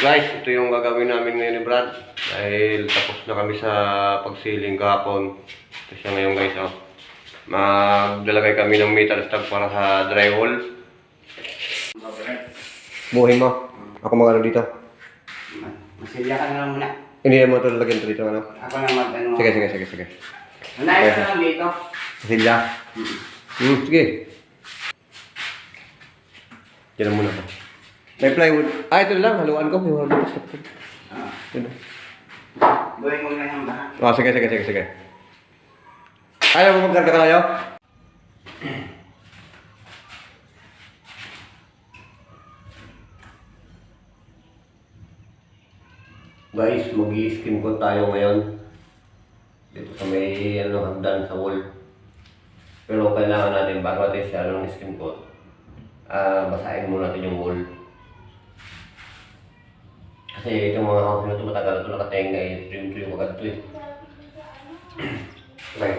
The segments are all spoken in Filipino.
Guys, ito yung gagawin namin ngayon ni Brad. Dahil tapos na kami sa pagsiling kahapon. Ito siya ngayon guys. Oh. Maglalagay kami ng metal stud para sa drywall. Buhin mo. Ako magano dito. Masilya ka na lang muna. Hindi na mo ito lalagyan dito. Ano? Ako na mag-ano. Sige. Unayos ka lang dito. Silya. Sige. Diyan muna ako. May plywood. Ito lang. Haluan ko. Yung haluan ko. Buhay mo na yung baha. Sige. Ayaw mo magkarga ka kayo? Guys, mag-i-skin coat tayo ngayon. Dito sa may hagdan sa wall. Pero kailangan natin bago natin siya ng skin coat. Basahin muna natin yung wall. Kasi itong mga house na ito matagal na ito nakatenga eh. Trim agad ito eh. Okay.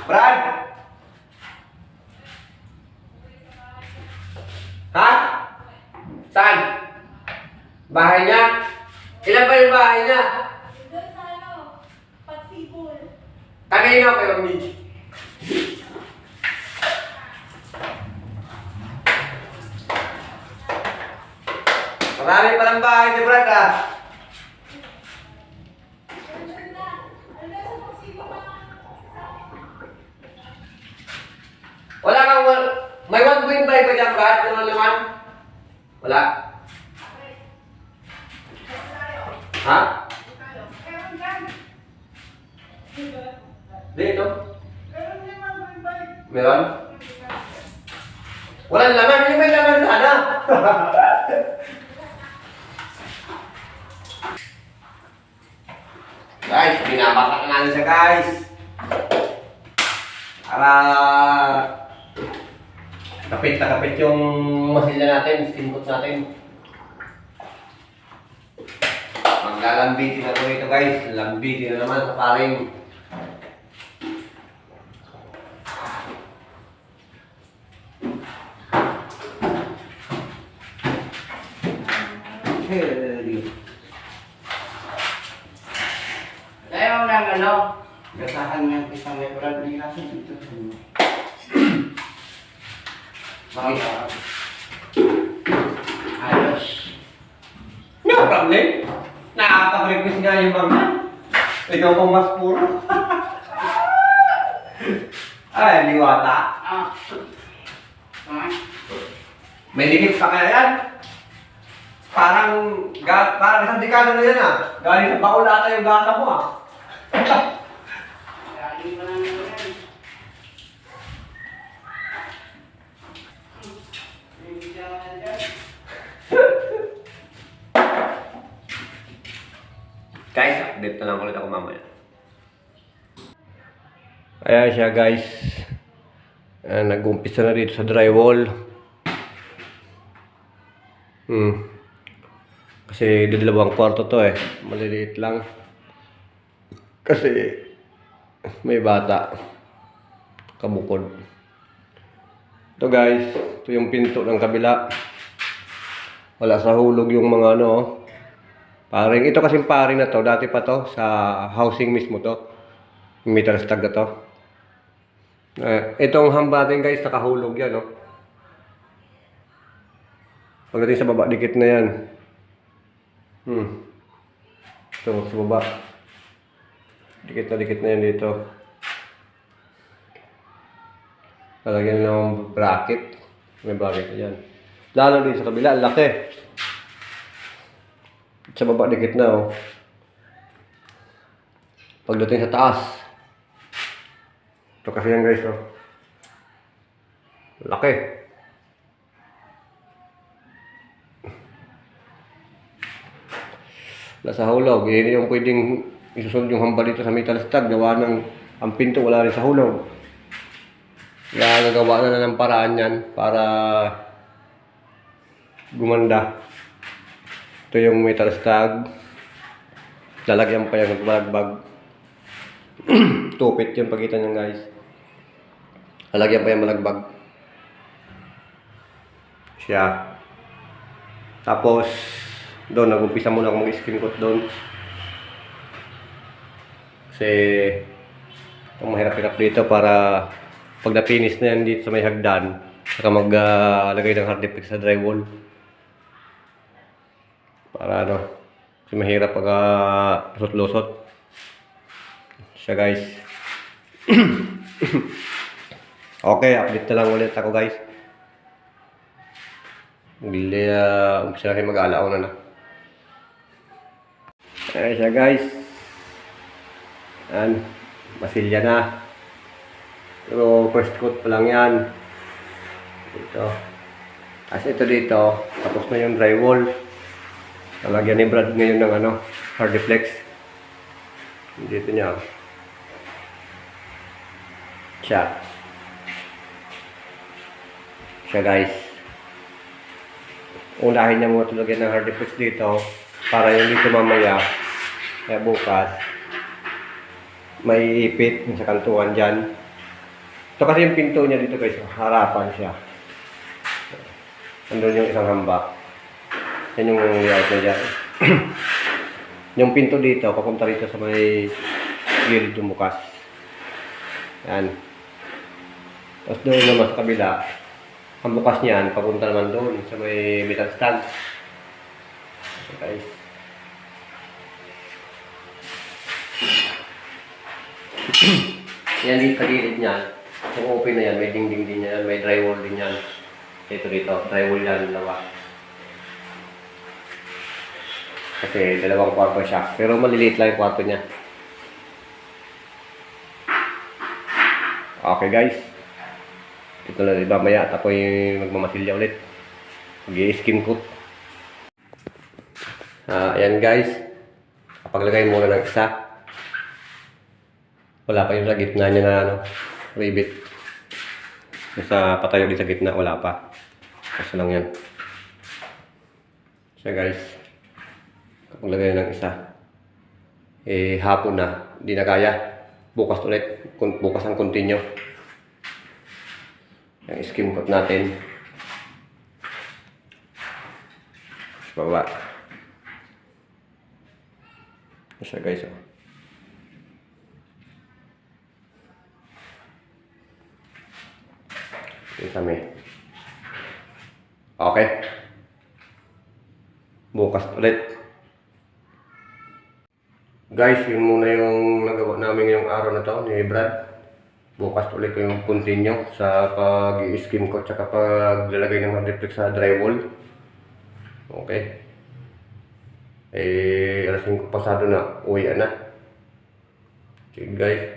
Brad! Ha? Saan? Bahay niya? Ilan ba yung bahay niya? Doon sa Pagsibol. Kanina kayo, Mitch. Marami palang bahay ni Brad ah. Doon na. Ano sa Pagsibol na? Wala kang may 1.5 ba dyan, Brad? Ano naman? Wala? Ha? Dito? Meron? Walang laman, hindi may laman sana. Guys, binabatak na natin siya guys. Para kapit na kapit yung masilya natin, skin coat natin. Maglalambitin na ito guys. Lambitin na naman sa paring. Kaya mo lang ano. Gasahan ng isang may brad nila sa dito. Bakit? Ayos. No problem. Nakaka-breakfast nga yung mga. Ikaw pang mas puro. Ay, liwata. Ah. Ah. May dikit pa kaya yan. Parang isang dekada na yan ah. Galing sa baul ata yung gata mo ah. Lagi mo lang yan. Hindi ka naman dyan. Guys, update na lang ulit ako mamaya. Ayan siya guys. Nag-umpisa na dito sa drywall. Kasi dalawang kwarto to eh. Maliliit lang. Kasi may bata. Kabukod. Ito guys. Ito yung pinto ng kabila. Wala sa hulog yung mga ano. Paring. Ito kasing paring na to. Dati pa to. Sa housing mismo to. Yung metal stud na to. Itong hambating guys. Nakahulog yan no. Pagdating sa baba. Dikit na yan. Ito sa baba. Dikit na yan dito. Talagyan ng bracket. May bracket na yan. Lalo din sa kabila. Laki. Sa baba dikit na oh. Pagdating sa taas. Ito kasi yan guys oh. Laki. Sa hulog, yun yung pwedeng isusunod yung hamba dito sa metal stud. Gawa ng ang pinto wala rin sa hulog. Kaya nagawa na ng paraan yan para gumanda. Ito yung metal stud. Lalagyan pa yung magbag. Tupit yung pagitan niyan guys. Lalagyan pa yung malagbag. Siya. Tapos, doon, nag-umpisa muna ako mag-skin coat doon. Kasi, ang mahirap-hirap dito para pag na-finish na yan dito sa may hagdan, saka maglagay ng hard deflex sa drywall. Para ano, kasi mahirap pag lusot-lusot. Siya guys. Okay, update na lang ulit ako guys. Umpisa na kayo mag-aalaon na. Ayan siya guys. Ayan, masilya na. Pero first coat pa lang yan. Dito. As ito dito, tapos na yung drywall. Nalagyan ni Brad ngayon ng ano, hard deflex. Dito niya. Siya. Siya guys. Unahin niya muna tulagyan ng hard deflex dito para yung dito mamaya kaya bukas may ipit sa kantuan dyan. Ito kasi yung pinto niya dito guys, harapan siya. Andun yung isang hamba. Yan yung layout niya dyan. Yung pinto dito, papunta rito sa may gilid yung bukas. Yan. Tapos doon naman sa kabila, ang bukas niyan, papunta naman doon sa may metal stand. So guys. Yan dito sa gilid niyan. Kung open na yan, may dingding din yan, may drywall din yan. Dito, drywall yan, dalawa. Kasi dalawang kwarto siya. Pero maliliit lang yung kwarto niya. Okay guys. Ito na rin mamaya. Tapos magmamasilya ulit. Mag-i-skin coat. Ayan guys. Kapaglagay muna ng isa. Wala pa yung sa gitna niya na ano, rivet. Sa patayo din sa gitna, wala pa. Kasi lang yan. Siya guys. Kapaglagay ng isa. Hapon na. Hindi na kaya. Bukas ulit. Bukas ang continue. Yung skin coat natin. Baba. Siya guys. Oh. Isami. Okay. Bukas ulit. Guys, yun muna yung nagawa namin yung araw na to ni Brad. Bukas ulit yung continue sa pag-i-skin coat tsaka paglalagay ng hard deflex sa drywall. Okay. Alas 5 pasado na. Uwi na. Okay guys.